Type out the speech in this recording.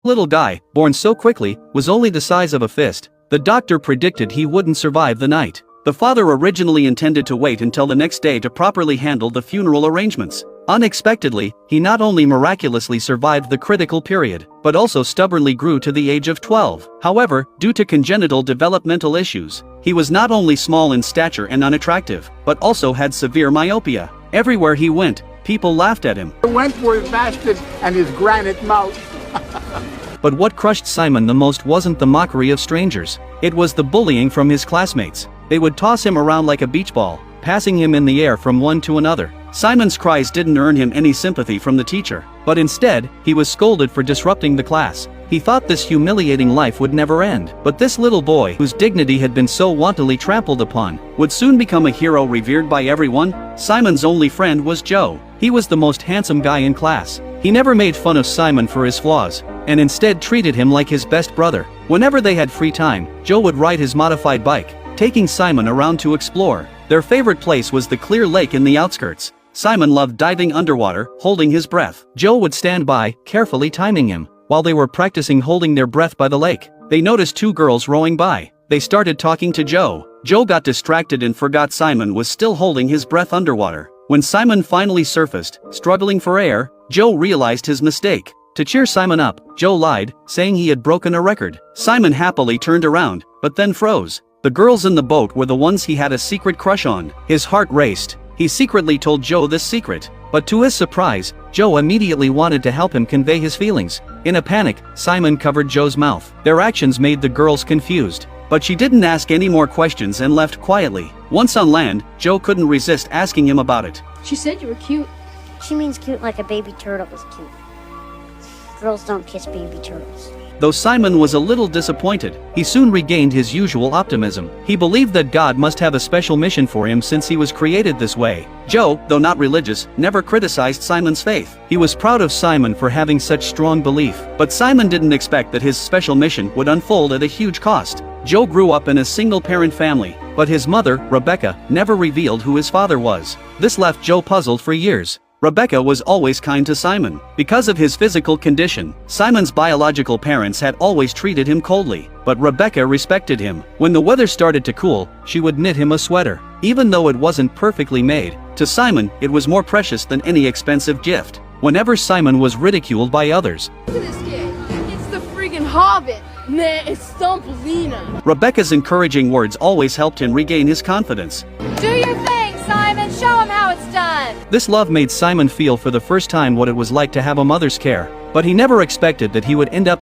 Little guy, born so quickly, was only the size of a fist. The doctor predicted he wouldn't survive the night. The father originally intended to wait until the next day to properly handle the funeral arrangements. Unexpectedly, he not only miraculously survived the critical period, but also stubbornly grew to the age of 12. However, due to congenital developmental issues, he was not only small in stature and unattractive, but also had severe myopia. Everywhere he went, people laughed at him. Wentworth bastard and his granite mouth. But what crushed Simon the most wasn't the mockery of strangers. It was the bullying from his classmates. They would toss him around like a beach ball, passing him in the air from one to another. Simon's cries didn't earn him any sympathy from the teacher, but instead, he was scolded for disrupting the class. He thought this humiliating life would never end. But this little boy, whose dignity had been so wantonly trampled upon, would soon become a hero revered by everyone. Simon's only friend was Joe. He was the most handsome guy in class. He never made fun of Simon for his flaws, and instead treated him like his best brother. Whenever they had free time, Joe would ride his modified bike, taking Simon around to explore. Their favorite place was the clear lake in the outskirts. Simon loved diving underwater, holding his breath. Joe would stand by, carefully timing him. While they were practicing holding their breath by the lake, they noticed two girls rowing by. They started talking to Joe. Joe got distracted and forgot Simon was still holding his breath underwater. When Simon finally surfaced, struggling for air, Joe realized his mistake. To cheer Simon up, Joe lied, saying he had broken a record. Simon happily turned around, but then froze. The girls in the boat were the ones he had a secret crush on. His heart raced. He secretly told Joe this secret, but to his surprise, Joe immediately wanted to help him convey his feelings. In a panic, Simon covered Joe's mouth. Their actions made the girls confused, but she didn't ask any more questions and left quietly. Once on land, Joe couldn't resist asking him about it. She said you were cute. She means cute like a baby turtle is cute. Girls don't kiss baby turtles. Though Simon was a little disappointed, he soon regained his usual optimism. He believed that God must have a special mission for him since he was created this way. Joe, though not religious, never criticized Simon's faith. He was proud of Simon for having such strong belief. But Simon didn't expect that his special mission would unfold at a huge cost. Joe grew up in a single-parent family, but his mother, Rebecca, never revealed who his father was. This left Joe puzzled for years. Rebecca was always kind to Simon. Because of his physical condition, Simon's biological parents had always treated him coldly, but Rebecca respected him. When the weather started to cool, she would knit him a sweater. Even though it wasn't perfectly made, to Simon, it was more precious than any expensive gift. Whenever Simon was ridiculed by others, Look at this kid. It's the friggin' Hobbit. Nah, it's Thumbelina. Rebecca's encouraging words always helped him regain his confidence. Do your thing, Simon. Show him how it's done. This love made Simon feel for the first time what it was like to have a mother's care, but he never expected that he would end up